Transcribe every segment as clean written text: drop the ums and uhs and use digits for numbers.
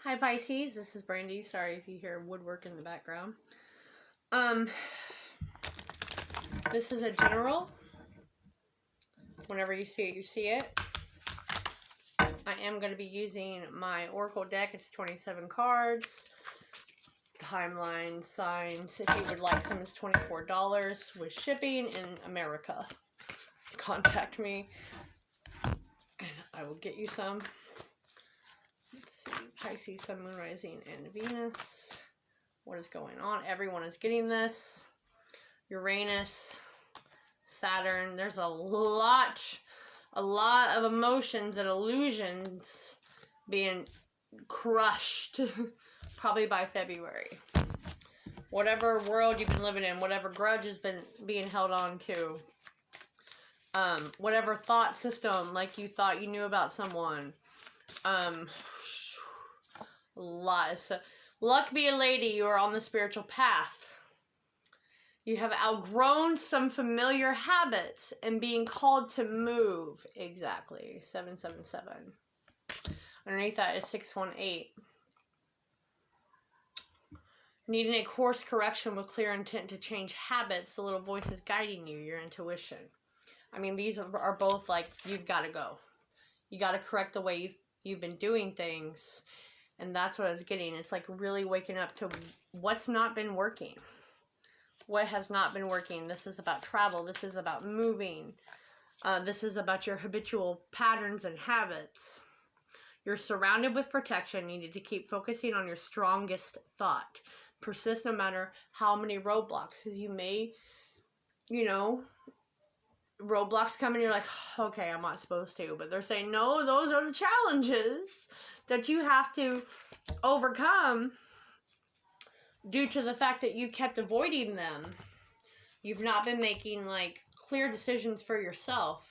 Hi Pisces, this is Brandy. Sorry if you hear woodwork in the background. This is a general. Whenever you see it, you see it. I am going to be using my Oracle deck. It's 27 cards. Timeline, signs. If you would like some, it's $24 with shipping in America. Contact me and I will get you some. Let's see. Pisces, Sun, Moon, Rising, and Venus. What is going on? Everyone is getting this. Uranus, Saturn. There's a lot of emotions and illusions being crushed probably by February. Whatever world you've been living in, whatever grudge has been being held on to, whatever thought system, like you thought you knew about someone, a lot of stuff. Luck be a lady, you are on the spiritual path. You have outgrown some familiar habits and being called to move. Exactly. 777. Underneath that is 618. Needing a course correction with clear intent to change habits. The little voice is guiding you, your intuition. I mean, these are both like, you've got to go. You got to correct the way you've been doing things. And that's what I was getting. It's like really waking up to what's not been working. What has not been working. This is about travel. This is about moving. This is about your habitual patterns and habits. You're surrounded with protection. You need to keep focusing on your strongest thought. Persist no matter how many roadblocks. Because you may, roadblocks come and you're like, okay, I'm not supposed to. But they're saying, no, those are the challenges that you have to overcome due to the fact that you kept avoiding them. You've not been making like clear decisions for yourself.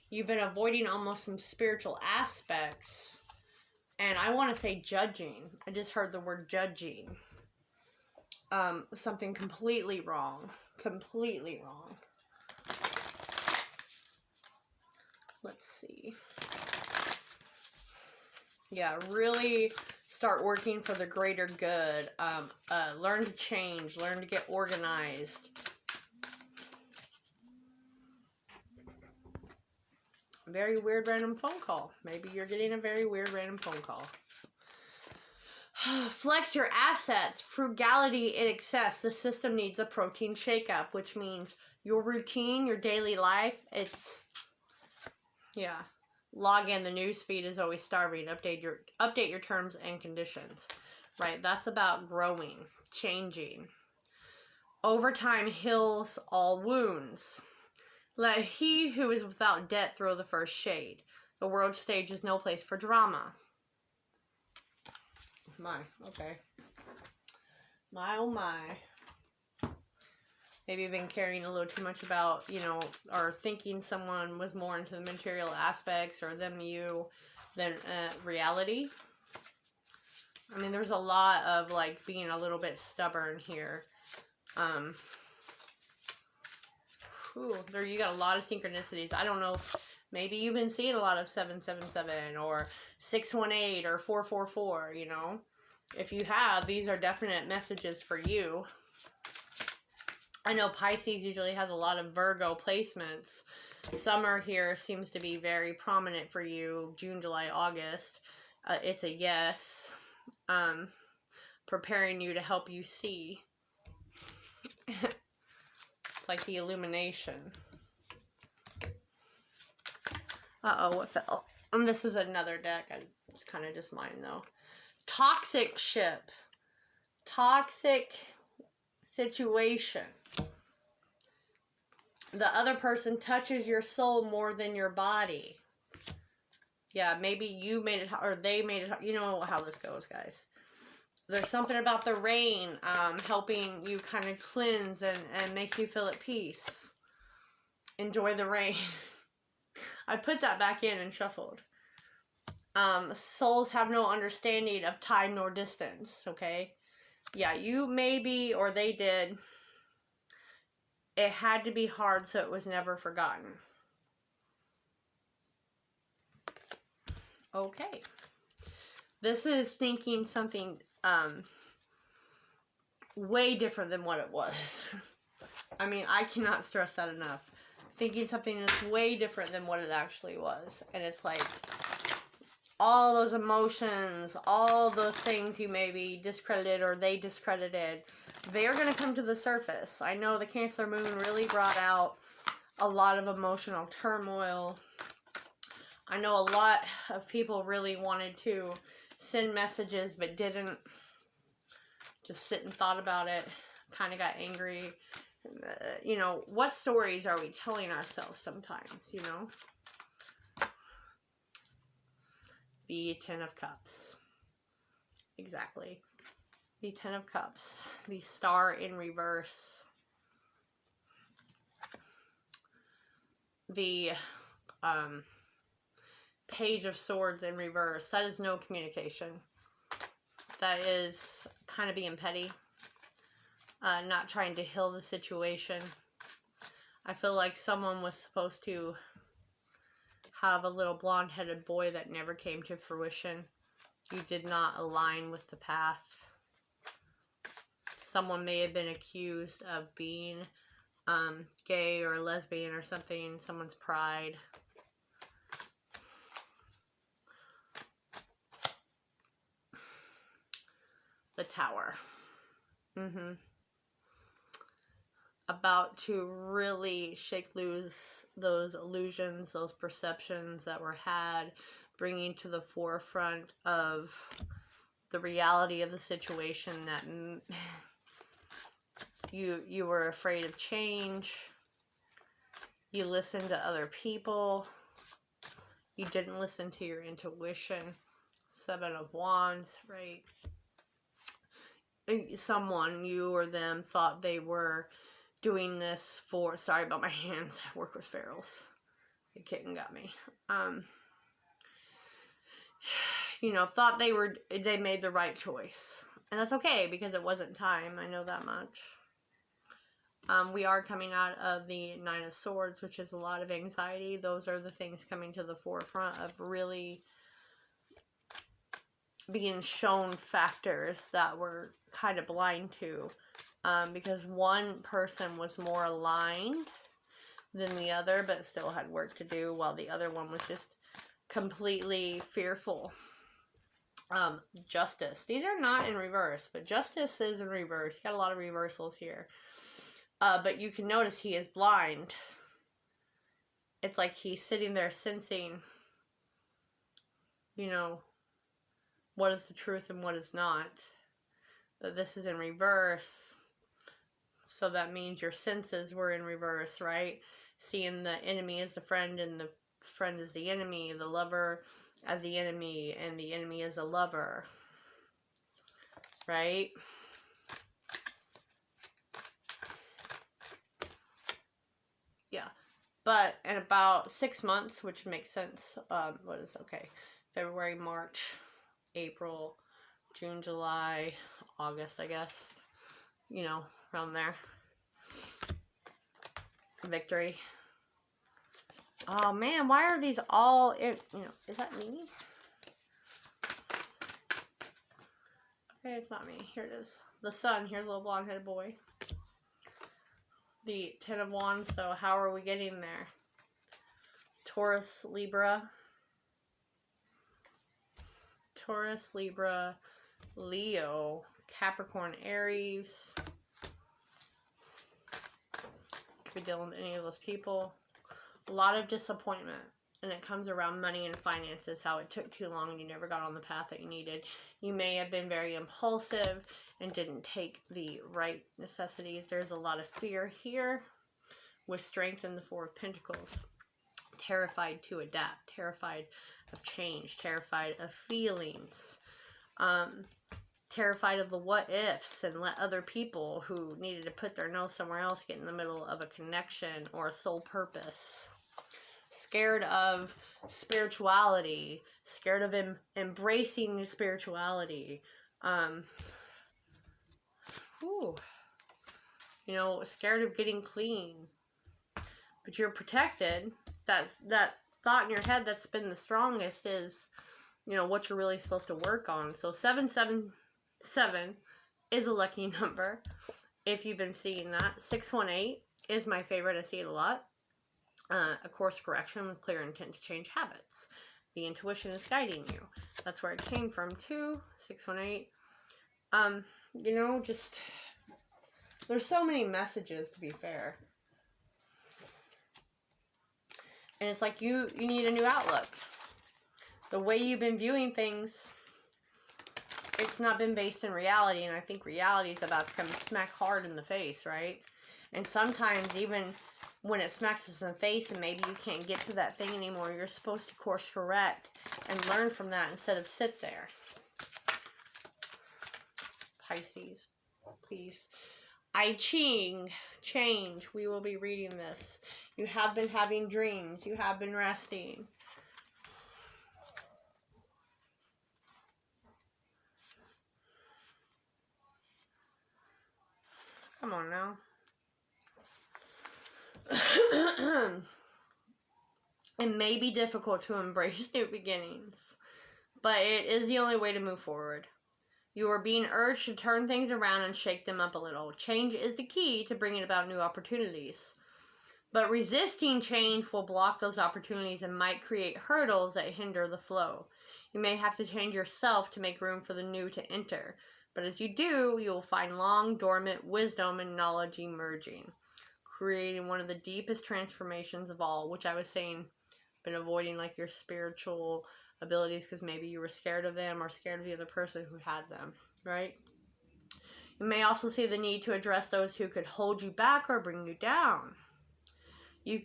You've been avoiding almost some spiritual aspects. And I want to say judging. I just heard the word judging. Something completely wrong. Completely wrong. Let's see. Yeah, really start working for the greater good. Learn to change. Learn to get organized. Very weird random phone call. Maybe you're getting a very weird random phone call. Flex your assets. Frugality in excess. The system needs a protein shakeup, which means your routine, your daily life, log in. The news feed is always starving. Update your terms and conditions. Right? That's about growing, changing. Overtime heals all wounds. Let he who is without debt throw the first shade. The world stage is no place for drama. My, okay. My, oh my. Maybe you've been caring a little too much about, or thinking someone was more into the material aspects or them you than reality. I mean, there's a lot of, like, being a little bit stubborn here. There you got a lot of synchronicities. I don't know. Maybe you've been seeing a lot of 777 or 618 or 444, If you have, these are definite messages for you. I know Pisces usually has a lot of Virgo placements. Summer here seems to be very prominent for you. June, July, August. It's a yes. Preparing you to help you see. It's like the illumination. Uh-oh, what fell? This is another deck. It's kind of just mine, though. Toxic ship. Toxic situation. The other person touches your soul more than your body. Yeah, maybe you made it, or they made it. You know how this goes, guys. There's something about the rain helping you kind of cleanse and makes you feel at peace. Enjoy the rain. I put that back in and shuffled. Souls have no understanding of time nor distance, okay? Yeah, you maybe, or they did. It had to be hard so it was never forgotten. Okay. This is thinking something way different than what it was. I mean, I cannot stress that enough. Thinking something is way different than what it actually was. And it's like all those emotions, all those things you maybe discredited or they discredited, they're going to come to the surface. I know the Cancer Moon really brought out a lot of emotional turmoil. I know a lot of people really wanted to send messages but didn't. Just sit and thought about it. Kind of got angry. You know, what stories are we telling ourselves sometimes, you know? The Ten of Cups. Exactly. The Ten of Cups. The Star in reverse. The Page of Swords in reverse. That is no communication. That is kind of being petty. Not trying to heal the situation. I feel like someone was supposed to have a little blonde-headed boy that never came to fruition. You did not align with the path. Someone may have been accused of being gay or lesbian or something. Someone's pride. The Tower. About to really shake loose those illusions, those perceptions that were had, bringing to the forefront of the reality of the situation that you were afraid of change. You listened to other people. You didn't listen to your intuition. Seven of Wands, right? Someone, you or them, thought they were doing this for, sorry about my hands, I work with ferals. The kitten got me. You know, thought they made the right choice. And that's okay, because it wasn't time, I know that much. We are coming out of the Nine of Swords, which is a lot of anxiety. Those are the things coming to the forefront of really being shown factors that we're kind of blind to. Because one person was more aligned than the other, but still had work to do, while the other one was just completely fearful. Justice. These are not in reverse, but Justice is in reverse. Got a lot of reversals here. But you can notice he is blind. It's like he's sitting there sensing, you know, what is the truth and what is not. But this is in reverse. So that means your senses were in reverse, right? Seeing the enemy as the friend and the friend as the enemy, the lover as the enemy, and the enemy as a lover, right? Yeah. But in about 6 months, which makes sense, February, March, April, June, July, August, I guess, you know, around there. Victory. Oh man, why are these all in, you know, is that me? Okay, it's not me. Here it is. The Sun. Here's a little blonde-headed boy. The Ten of Wands, so how are we getting there? Taurus, Libra. Taurus, Libra, Leo, Capricorn, Aries. Could be dealing with any of those people. A lot of disappointment. And it comes around money and finances, how it took too long and you never got on the path that you needed. You may have been very impulsive and didn't take the right necessities. There's a lot of fear here with Strength in the Four of Pentacles. Terrified to adapt, terrified of change, terrified of feelings, terrified of the what ifs and let other people who needed to put their nose somewhere else get in the middle of a connection or a soul purpose. Scared of spirituality, scared of embracing spirituality. You know, scared of getting clean. But you're protected. That thought in your head that's been the strongest is, you know, what you're really supposed to work on. So 777 is a lucky number if you've been seeing that. 618 is my favorite. I see it a lot. A course correction with clear intent to change habits. The intuition is guiding you. That's where it came from too. 618. You know, just there's so many messages, to be fair. And it's like you need a new outlook. The way you've been viewing things, it's not been based in reality, and I think reality is about to come smack hard in the face, right? And sometimes even when it smacks us in the face and maybe you can't get to that thing anymore, you're supposed to course correct and learn from that instead of sit there. Pisces, please. I Ching, change. We will be reading this. You have been having dreams. You have been resting. Come on now. It may be difficult to embrace new beginnings, but it is the only way to move forward. You are being urged to turn things around and shake them up a little. Change is the key to bringing about new opportunities. But resisting change will block those opportunities and might create hurdles that hinder the flow. You may have to change yourself to make room for the new to enter. But as you do, you will find long dormant wisdom and knowledge emerging, creating one of the deepest transformations of all, which I was saying, been avoiding like your spiritual abilities because maybe you were scared of them or scared of the other person who had them, right? You may also see the need to address those who could hold you back or bring you down. You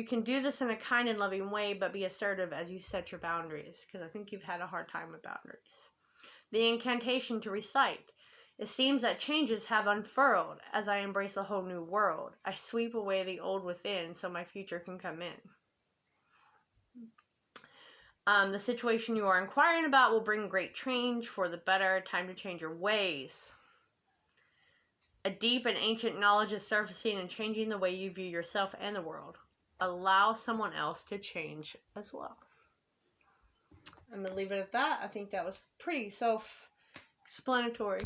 can do this in a kind and loving way, but be assertive as you set your boundaries, because I think you've had a hard time with boundaries. The incantation to recite. It seems that changes have unfurled as I embrace a whole new world. I sweep away the old within so my future can come in. The situation you are inquiring about will bring great change for the better. Time to change your ways. A deep and ancient knowledge is surfacing and changing the way you view yourself and the world. Allow someone else to change as well. I'm going to leave it at that. I think that was pretty self-explanatory.